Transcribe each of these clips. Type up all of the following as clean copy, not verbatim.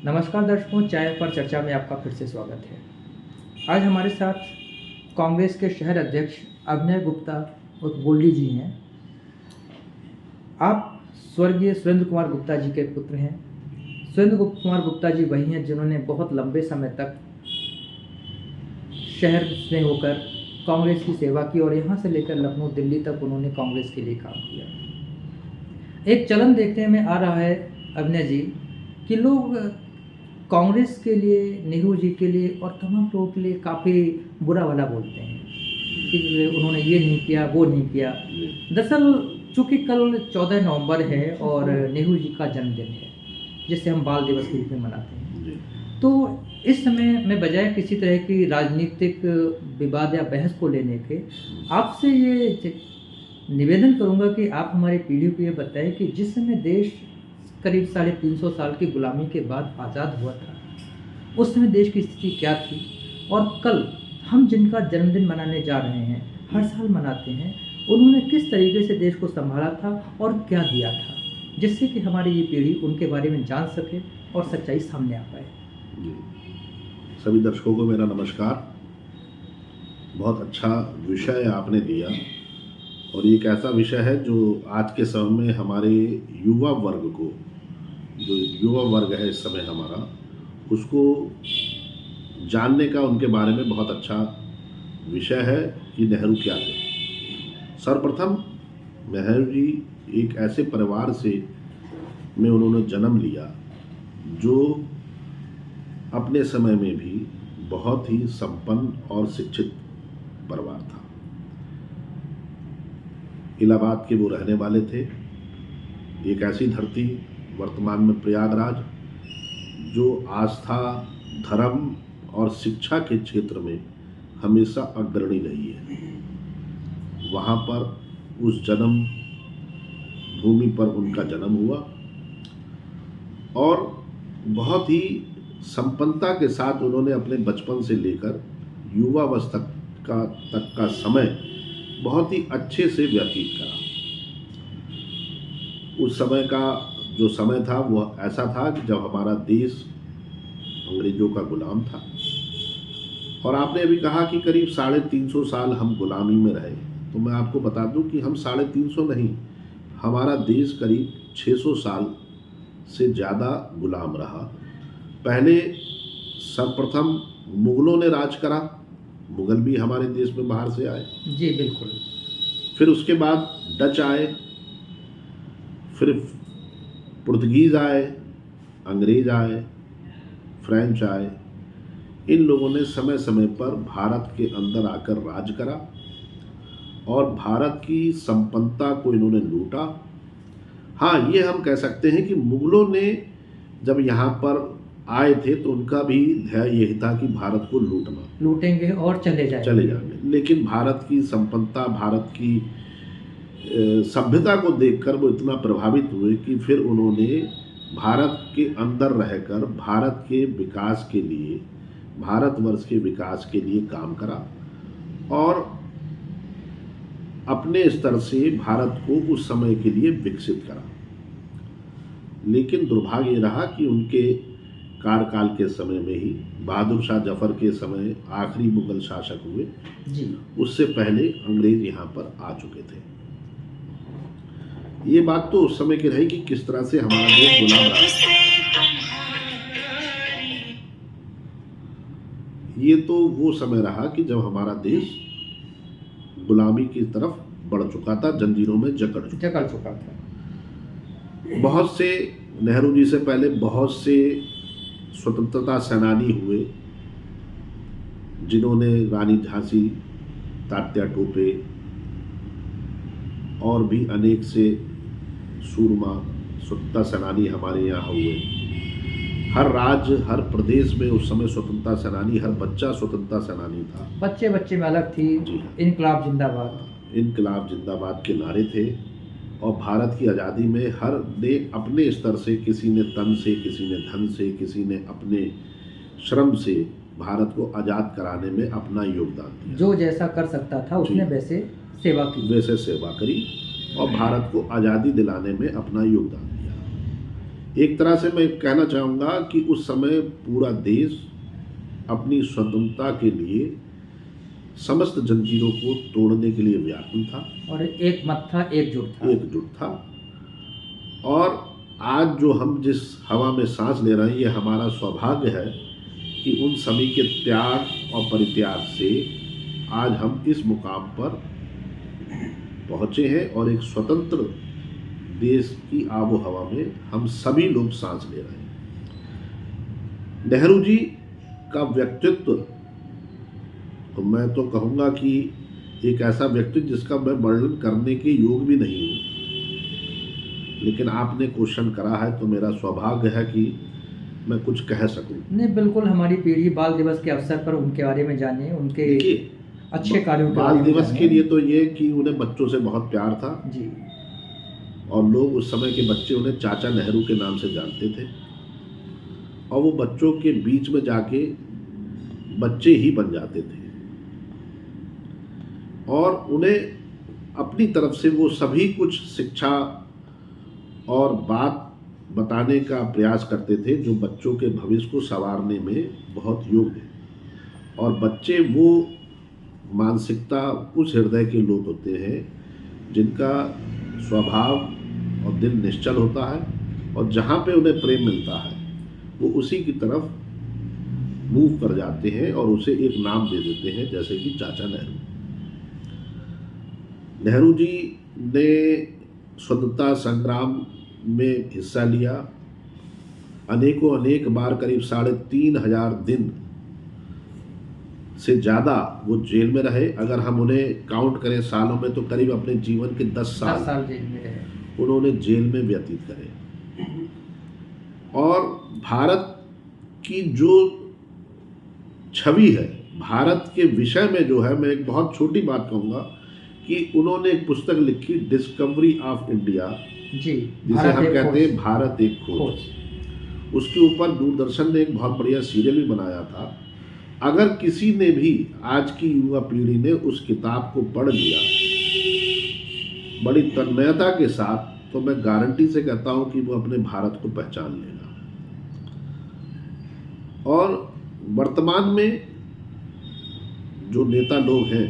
नमस्कार दर्शकों, चाय पर चर्चा में आपका फिर से स्वागत है। आज हमारे साथ कांग्रेस के शहर अध्यक्ष अभिनय गुप्ता और गोल्डी जी हैं। आप स्वर्गीय सुरेंद्र कुमार गुप्ता जी के पुत्र हैं। सुरेंद्र कुमार गुप्ता जी वही हैं जिन्होंने बहुत लंबे समय तक शहर में होकर कांग्रेस की सेवा की और यहाँ से लेकर लखनऊ दिल्ली तक उन्होंने कांग्रेस के लिए काम किया। एक चलन देखने में आ रहा है अभिनय जी कि लोग कांग्रेस के लिए, नेहरू जी के लिए और तमाम लोगों के लिए काफ़ी बुरा भला बोलते हैं कि उन्होंने ये नहीं किया, वो नहीं किया। दरअसल चूँकि कल 14 नवंबर है और नेहरू जी का जन्मदिन है, जिसे हम बाल दिवस के रूप में मनाते हैं, तो इस समय मैं बजाय किसी तरह की राजनीतिक विवाद या बहस को लेने के आपसे ये निवेदन करूंगा कि आप हमारी पीढ़ी को ये बताएं कि जिस समय देश करीब 350 साल की गुलामी के बाद आज़ाद हुआ था, उस समय देश की स्थिति क्या थी और कल हम जिनका जन्मदिन मनाने जा रहे हैं, हर साल मनाते हैं, उन्होंने किस तरीके से देश को संभाला था और क्या दिया था, जिससे कि हमारी ये पीढ़ी उनके बारे में जान सके और सच्चाई सामने आ पाए। जी, सभी दर्शकों को मेरा नमस्कार। बहुत अच्छा विषय आपने दिया और ये एक ऐसा विषय है जो आज के समय में हमारे युवा वर्ग को, जो युवा वर्ग है इस समय हमारा, उसको जानने का उनके बारे में बहुत अच्छा विषय है कि नेहरू क्या थे। सर्वप्रथम नेहरू जी एक ऐसे परिवार से में उन्होंने जन्म लिया जो अपने समय में भी बहुत ही संपन्न और शिक्षित परिवार था। इलाहाबाद के वो रहने वाले थे। एक ऐसी धरती, वर्तमान में प्रयागराज, जो आस्था, धर्म और शिक्षा के क्षेत्र में हमेशा अग्रणी रही है। वहाँ पर उस जन्म भूमि पर उनका जन्म हुआ और बहुत ही संपन्नता के साथ उन्होंने अपने बचपन से लेकर युवावस्था तक का समय बहुत ही अच्छे से व्यतीत करा। उस समय का जो समय था वो ऐसा था कि जब हमारा देश अंग्रेजों का गुलाम था और आपने अभी कहा कि करीब 350 साल हम गुलामी में रहे, तो मैं आपको बता दूं कि हम 350 नहीं, हमारा देश करीब 600 साल से ज़्यादा गुलाम रहा। पहले सर्वप्रथम मुगलों ने राज करा, मुगल भी हमारे देश में बाहर से आए। जी बिल्कुल। फिर उसके बाद डच आए, फिर पुर्तगीज़ आए, अंग्रेज आए, फ्रेंच आए। इन लोगों ने समय समय पर भारत के अंदर आकर राज करा और भारत की संपन्नता को इन्होंने लूटा। हाँ, ये हम कह सकते हैं कि मुगलों ने जब यहाँ पर आए थे तो उनका भी ध्येय यही था कि भारत को लूटेंगे और चले जाएंगे। लेकिन भारत की संपन्नता, भारत की सभ्यता को देखकर वो इतना प्रभावित हुए कि फिर उन्होंने भारत के अंदर रहकर भारत के विकास के लिए, भारतवर्ष के विकास के लिए काम करा और अपने स्तर से भारत को उस समय के लिए विकसित करा। लेकिन दुर्भाग्य रहा कि उनके कार्यकाल के समय में ही बहादुर शाह जफर के समय आखिरी मुगल शासक हुए जी। उससे पहले अंग्रेज यहाँ पर आ चुके थे। ये बात तो उस समय की रही कि किस तरह से हमारा देश गुलाम रहा। ये तो वो समय रहा कि जब हमारा देश गुलामी की तरफ बढ़ चुका था, जंजीरों में जकड़ चुका था। बहुत से, नेहरू जी से पहले बहुत से स्वतंत्रता सेनानी हुए जिन्होंने रानी झांसी, तात्या टोपे और भी अनेक से सूरमा स्वतंत्रता सेनानी हमारे यहाँ हुए। हर राज्य, हर प्रदेश में उस समय स्वतंत्रता सेनानी, हर बच्चा स्वतंत्रता सेनानी था। बच्चे बच्चे में अलग थी। इनकलाब जिंदाबाद, इनकलाब जिंदाबाद के नारे थे और भारत की आज़ादी में हर ने अपने स्तर से, किसी ने तन से, किसी ने धन से, किसी ने अपने श्रम से भारत को आज़ाद कराने में अपना योगदान दिया। जो जैसा कर सकता था उसने वैसे सेवा करी और भारत को आज़ादी दिलाने में अपना योगदान दिया। एक तरह से मैं कहना चाहूँगा कि उस समय पूरा देश अपनी स्वतंत्रता के लिए समस्त जंजीरों को तोड़ने के लिए व्याकुल था और एक मत था, एकजुट था। और आज जो हम जिस हवा में सांस ले रहे हैं, ये हमारा सौभाग्य है कि उन सभी के त्याग और परित्याग से आज हम इस मुकाम पर पहुँचे हैं और एक स्वतंत्र देश की आबो हवा में हम सभी लोग सांस ले रहे हैं। नेहरू जी का व्यक्तित्व, तो मैं तो कहूँगा कि एक ऐसा व्यक्तित्व जिसका मैं वर्णन करने के योग भी नहीं हूँ, लेकिन आपने क्वेश्चन करा है तो मेरा सौभाग्य है कि मैं कुछ कह सकूं। नहीं, बिल्कुल, हमारी पीढ़ी बाल दिवस के अवसर पर उनके बारे में जाने, उनके अच्छे कार्यों के बाल दिवस के लिए तो ये कि उन्हें बच्चों से बहुत प्यार था जी, और लोग उस समय के बच्चे उन्हें चाचा नेहरू के नाम से जानते थे और वो बच्चों के बीच में जाके बच्चे ही बन जाते थे और उन्हें अपनी तरफ से वो सभी कुछ शिक्षा और बात बताने का प्रयास करते थे जो बच्चों के भविष्य को संवारने में बहुत योग्य है। और बच्चे वो मानसिकता, उस हृदय के लोग होते हैं जिनका स्वभाव और दिल निश्चल होता है और जहाँ पे उन्हें प्रेम मिलता है वो उसी की तरफ मूव कर जाते हैं और उसे एक नाम दे देते हैं, जैसे कि चाचा नेहरू। नेहरू जी ने स्वतंत्रता संग्राम में हिस्सा लिया, अनेक बार, करीब 3,500 दिन से ज़्यादा वो जेल में रहे। अगर हम उन्हें काउंट करें सालों में तो करीब अपने जीवन के 10 साल जेल में रहे, उन्होंने जेल में व्यतीत करे। और भारत की जो छवि है, भारत के विषय में जो है, मैं एक बहुत छोटी बात कहूँगा कि उन्होंने एक पुस्तक लिखी, डिस्कवरी ऑफ इंडिया, जी, जिसे हम कहते हैं भारत एक खोज। उसके ऊपर दूरदर्शन ने एक बहुत बढ़िया सीरियल भी बनाया था। अगर किसी ने भी, आज की युवा पीढ़ी ने उस किताब को पढ़ लिया बड़ी तन्मयता के साथ, तो मैं गारंटी से कहता हूं कि वो अपने भारत को पहचान लेगा। और वर्तमान में जो नेता लोग हैं,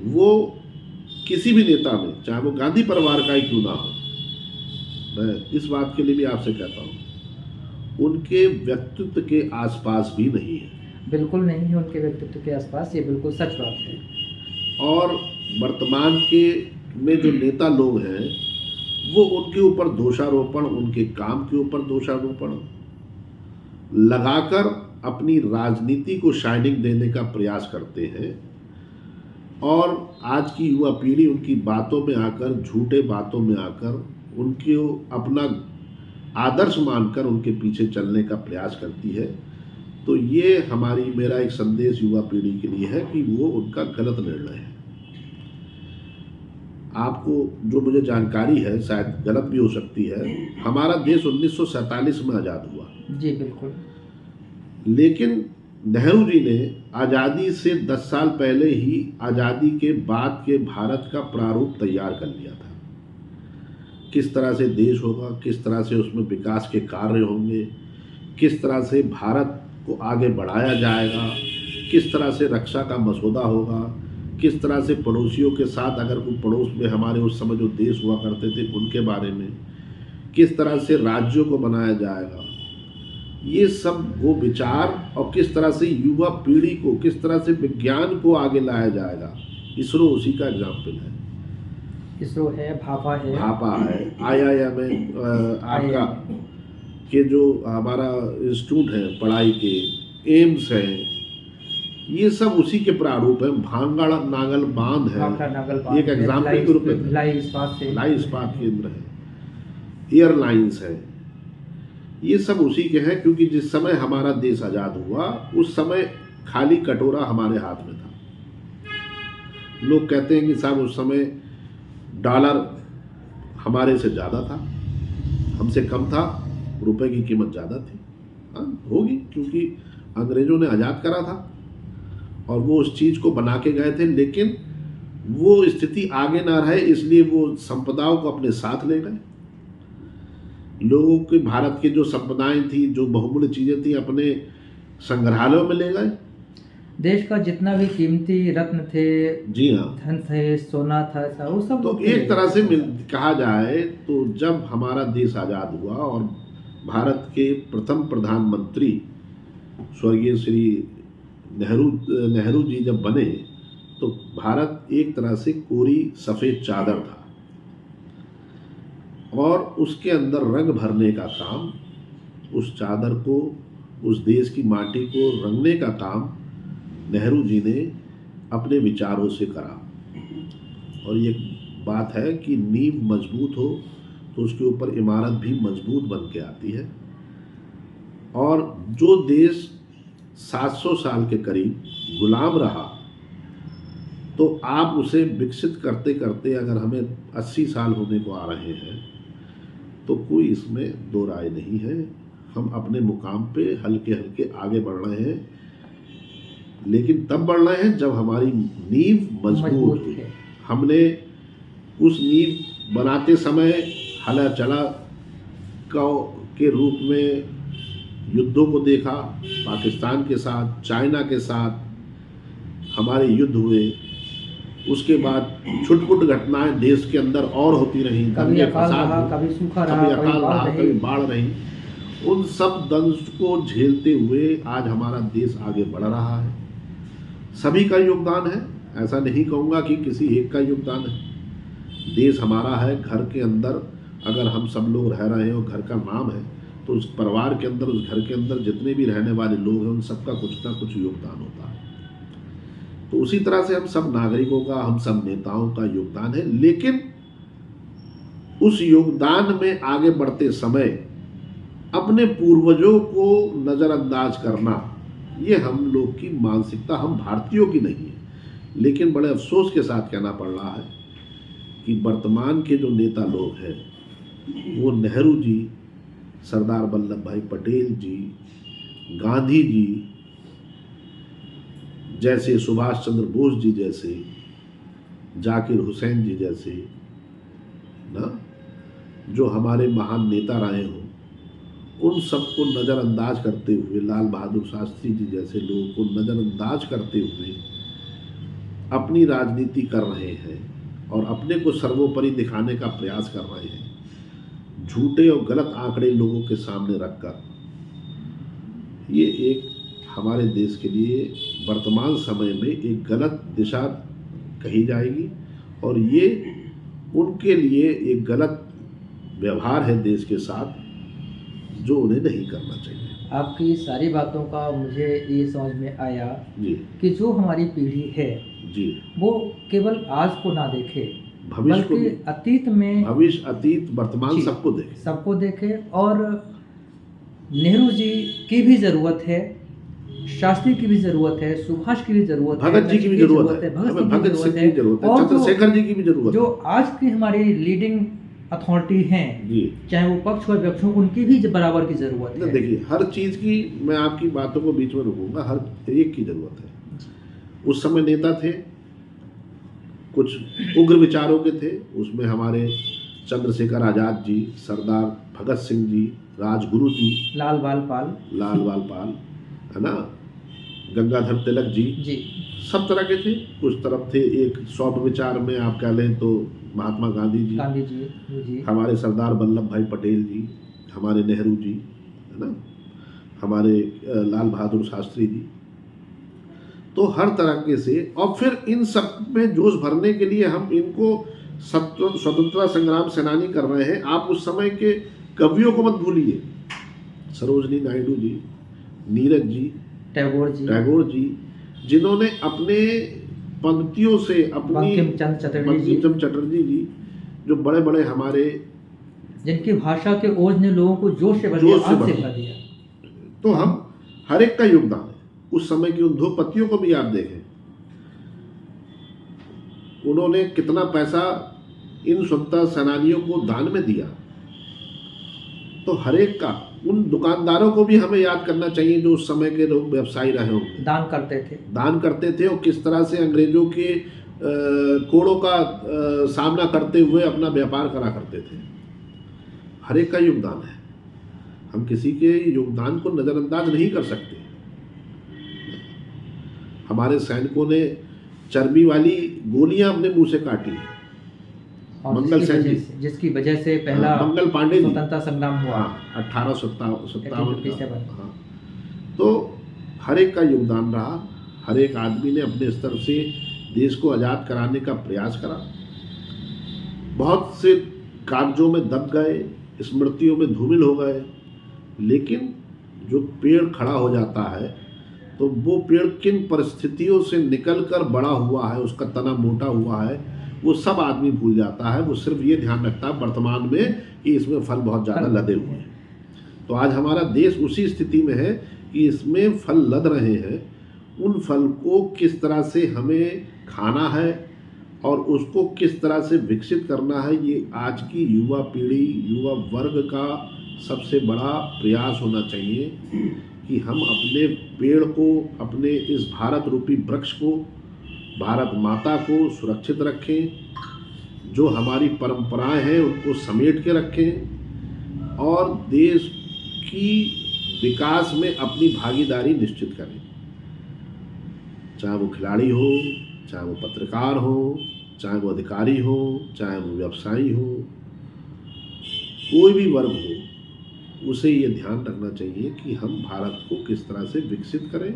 वो किसी भी नेता में, चाहे वो गांधी परिवार का ही क्यों ना हो, मैं इस बात के लिए भी आपसे कहता हूँ, उनके व्यक्तित्व के आसपास भी नहीं है। बिल्कुल नहीं है उनके व्यक्तित्व के आसपास, ये बिल्कुल सच बात है। और वर्तमान के में जो नेता लोग हैं, वो उनके ऊपर दोषारोपण, उनके काम के ऊपर दोषारोपण लगाकर अपनी राजनीति को शाइनिंग देने का प्रयास करते हैं। और आज की युवा पीढ़ी उनकी बातों में आकर, झूठे बातों में आकर, उनके अपना आदर्श मानकर उनके पीछे चलने का प्रयास करती है। तो ये मेरा एक संदेश युवा पीढ़ी के लिए है कि वो उनका गलत निर्णय है। आपको जो मुझे जानकारी है, शायद गलत भी हो सकती है, हमारा देश 1947 में आज़ाद हुआ। जी बिल्कुल। लेकिन नेहरू जी ने आज़ादी से 10 साल पहले ही आज़ादी के बाद के भारत का प्रारूप तैयार कर लिया था। किस तरह से देश होगा, किस तरह से उसमें विकास के कार्य होंगे, किस तरह से भारत को आगे बढ़ाया जाएगा, किस तरह से रक्षा का मसौदा होगा, किस तरह से पड़ोसियों के साथ, अगर कोई पड़ोस में हमारे उस समय जो देश हुआ करते थे उनके बारे में, किस तरह से राज्यों को बनाया जाएगा, ये सब वो विचार, और किस तरह से युवा पीढ़ी को, किस तरह से विज्ञान को आगे लाया जाएगा। इसरो उसी का एग्जाम्पल है। इसरो है, भापा है, IIM है, आपका के जो हमारा इंस्टीट्यूट है पढ़ाई के, एम्स है, ये सब उसी के प्रारूप है। भांगड़ नागल बांध है, एक एग्जाम्पल के रूप में, भिलाई इस्पात केंद्र है, एयरलाइंस है, ये सब उसी के हैं। क्योंकि जिस समय हमारा देश आज़ाद हुआ उस समय खाली कटोरा हमारे हाथ में था। लोग कहते हैं कि साहब उस समय डॉलर हमारे से ज़्यादा था, हमसे कम था, रुपए की कीमत ज़्यादा थी। हाँ होगी, क्योंकि अंग्रेज़ों ने आज़ाद करा था और वो उस चीज़ को बना के गए थे, लेकिन वो स्थिति आगे ना रहे, इसलिए वो संपदाओं को अपने साथ ले गए। लोगों के भारत के जो संपदाएं थी, जो बहुमूल्य चीज़ें थी, अपने संग्रहालयों में ले गए। देश का जितना भी कीमती रत्न थे, जी हाँ, धन थे, सोना था, वो सब तो लोग एक तरह से कहा जाए तो जब हमारा देश आज़ाद हुआ और भारत के प्रथम प्रधानमंत्री स्वर्गीय श्री नेहरू जी जब बने, तो भारत एक तरह से कोरी सफ़ेद चादर था और उसके अंदर रंग भरने का काम, उस चादर को, उस देश की माटी को रंगने का काम नेहरू जी ने अपने विचारों से करा। और ये बात है कि नींव मजबूत हो तो उसके ऊपर इमारत भी मजबूत बन के आती है। और जो देश 700 साल के करीब गुलाम रहा, तो आप उसे विकसित करते करते अगर हमें 80 साल होने को आ रहे हैं, तो कोई इसमें दो राय नहीं है। हम अपने मुकाम पे हल्के हल्के आगे बढ़ रहे हैं, लेकिन तब बढ़ रहे हैं जब हमारी नींव मजबूत है। हमने उस नींव बनाते समय हला चला के रूप में युद्धों को देखा। पाकिस्तान के साथ, चाइना के साथ हमारे युद्ध हुए। उसके बाद छुटपुट घटनाएं देश के अंदर और होती रहीं, कभी अकाल रहा, कभी सूखा रहा, कभी बाढ़ रही। उन सब दंश को झेलते हुए आज हमारा देश आगे बढ़ रहा है। सभी का योगदान है, ऐसा नहीं कहूँगा कि किसी एक का योगदान है। देश हमारा है, घर के अंदर अगर हम सब लोग रह रहे हैं और घर का नाम है, तो उस परिवार के अंदर, उस घर के अंदर जितने भी रहने वाले लोग हैं, उन सबका कुछ ना कुछ योगदान होता है। तो उसी तरह से हम सब नागरिकों का, हम सब नेताओं का योगदान है। लेकिन उस योगदान में आगे बढ़ते समय अपने पूर्वजों को नज़रअंदाज करना, ये हम लोग की मानसिकता, हम भारतीयों की नहीं है। लेकिन बड़े अफसोस के साथ कहना पड़ रहा है कि वर्तमान के जो नेता लोग हैं, वो नेहरू जी, सरदार वल्लभ भाई पटेल जी, गांधी जी जैसे, सुभाष चंद्र बोस जी जैसे, जाकिर हुसैन जी जैसे ना, जो हमारे महान नेता रहे हों, उन सबको नज़रअंदाज करते हुए, लाल बहादुर शास्त्री जी जैसे लोगों को नज़रअंदाज करते हुए अपनी राजनीति कर रहे हैं और अपने को सर्वोपरि दिखाने का प्रयास कर रहे हैं। झूठे और गलत आंकड़े लोगों के सामने रखकर, ये एक हमारे देश के लिए वर्तमान समय में एक गलत दिशा कही जाएगी और ये उनके लिए एक गलत व्यवहार है देश के साथ, जो उन्हें नहीं करना चाहिए। आपकी सारी बातों का मुझे ये समझ में आया जी कि जो हमारी पीढ़ी है जी, वो केवल आज को ना देखे, भविष्य को, बल्कि अतीत में, भविष्य, अतीत, वर्तमान सबको देखे। और नेहरू जी की भी ज़रूरत है, शास्त्री की भी ज़रूरत है, सुभाष की भी ज़रूरत है, भगत जी की भी ज़रूरत है, भगत सिंह की ज़रूरत है, चंद्रशेखर जी की भी ज़रूरत है। जो आज की हमारी लीडिंग अथॉरिटी हैं, चाहे वो पक्ष हो विपक्ष हो, उनकी भी बराबर की ज़रूरत है। देखिए, हर चीज़ की, मैं आपकी बातों को बीच में रोकूंगा, हर एक की ज़रूरत है। उस समय नेता थे, कुछ उग्र विचारों के थे, उसमें हमारे चंद्रशेखर आज़ाद जी, सरदार भगत सिंह जी, राजगुरु जी, लाल बाल पाल है ना, गंगाधर तिलक जी, सब तरह के थे। उस तरफ थे एक सौम्य विचार में आप कह लें तो महात्मा गांधी जी, हमारे सरदार वल्लभ भाई पटेल जी, हमारे नेहरू जी, है ना, हमारे लाल बहादुर शास्त्री जी। तो हर तरह के से, और फिर इन सब में जोश भरने के लिए हम इनको स्वतंत्रता संग्राम सेनानी कर रहे हैं। आप उस समय के कवियों को मत भूलिए, सरोजनी नायडू जी, नीरज जी, टैगोर जी, जिन्होंने अपने पंक्तियों से अपनी, बंकिम चंद्र चटर्जी जी, जो बड़े बड़े हमारे, जिनकी भाषा के ओज ने लोगों को जोश से भर दिया। तो हम हर एक का योगदान है। उस समय के उद्योगपतियों को भी आप देखें, उन्होंने कितना पैसा इन स्वतंत्रता सेनानियों को दान में दिया। तो हर एक का, उन दुकानदारों को भी हमें याद करना चाहिए जो उस समय के लोग व्यवसायी रहे होंगे, दान करते थे और किस तरह से अंग्रेजों के कोड़ों का सामना करते हुए अपना व्यापार करा करते थे। हर एक का योगदान है। हम किसी के योगदान को नज़रअंदाज नहीं कर सकते। हमारे सैनिकों ने चर्बी वाली गोलियां अपने मुंह से काटी। और मंगल सेन जी, जिसकी वजह से पहला मंगल पांडे जी स्वतंत्रता संग्राम हुआ, 1857। हाँ, तो हर एक का योगदान रहा। हर एक आदमी ने अपने स्तर से देश को आज़ाद कराने का प्रयास करा। बहुत से कागजों में दब गए, स्मृतियों में धूमिल हो गए, लेकिन जो पेड़ खड़ा हो जाता है तो वो पेड़ किन परिस्थितियों से निकलकर बड़ा हुआ है, उसका तना मोटा हुआ है, वो सब आदमी भूल जाता है। वो सिर्फ ये ध्यान रखता है वर्तमान में कि इसमें फल बहुत ज़्यादा लदे हुए हैं। तो आज हमारा देश उसी स्थिति में है कि इसमें फल लद रहे हैं। उन फल को किस तरह से हमें खाना है और उसको किस तरह से विकसित करना है, ये आज की युवा पीढ़ी, युवा वर्ग का सबसे बड़ा प्रयास होना चाहिए कि हम अपने पेड़ को, अपने इस भारत रूपी वृक्ष को, भारत माता को सुरक्षित रखें। जो हमारी परंपराएं हैं उनको समेट के रखें और देश की विकास में अपनी भागीदारी निश्चित करें। चाहे वो खिलाड़ी हो, चाहे वो पत्रकार हो, चाहे वो अधिकारी हो, चाहे वो व्यवसायी हो, कोई भी वर्ग हो, उसे ये ध्यान रखना चाहिए कि हम भारत को किस तरह से विकसित करें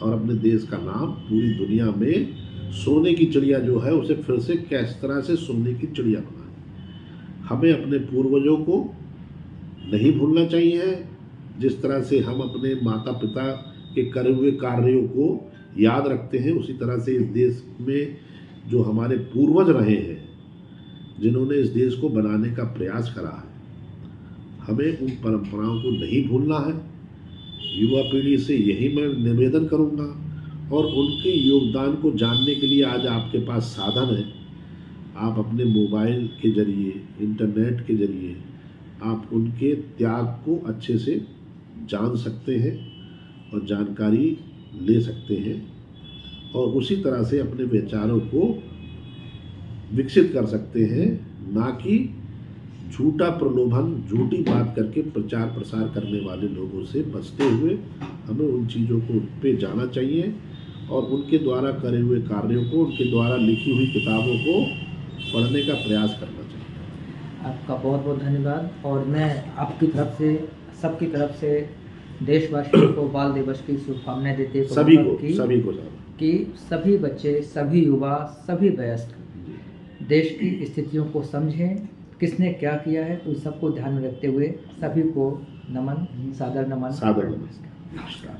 और अपने देश का नाम पूरी दुनिया में सोने की चिड़िया जो है उसे फिर से किस तरह से सोने की चिड़िया बनाएं। हमें अपने पूर्वजों को नहीं भूलना चाहिए। जिस तरह से हम अपने माता पिता के करे हुए कार्यों को याद रखते हैं, उसी तरह से इस देश में जो हमारे पूर्वज रहे हैं, जिन्होंने इस देश को बनाने का प्रयास करा है, हमें उन परंपराओं को नहीं भूलना है। युवा पीढ़ी से यही मैं निवेदन करूंगा और उनके योगदान को जानने के लिए आज आपके पास साधन है। आप अपने मोबाइल के जरिए, इंटरनेट के जरिए आप उनके त्याग को अच्छे से जान सकते हैं और जानकारी ले सकते हैं और उसी तरह से अपने विचारों को विकसित कर सकते हैं, ना कि झूठा प्रलोभन, झूठी बात करके प्रचार प्रसार करने वाले लोगों से बचते हुए हमें उन चीज़ों को पे जाना चाहिए और उनके द्वारा करे हुए कार्यों को, उनके द्वारा लिखी हुई किताबों को पढ़ने का प्रयास करना चाहिए। आपका बहुत बहुत धन्यवाद। और मैं आपकी तरफ से, सबकी तरफ से देशवासियों को बाल दिवस की शुभकामनाएं देते हुए सभी को कि सभी बच्चे, सभी युवा, सभी वयस्क देश की स्थितियों को समझें, किसने क्या किया है, उन सबको ध्यान में रखते हुए सभी को नमन, सादर नमन। नमस्कार।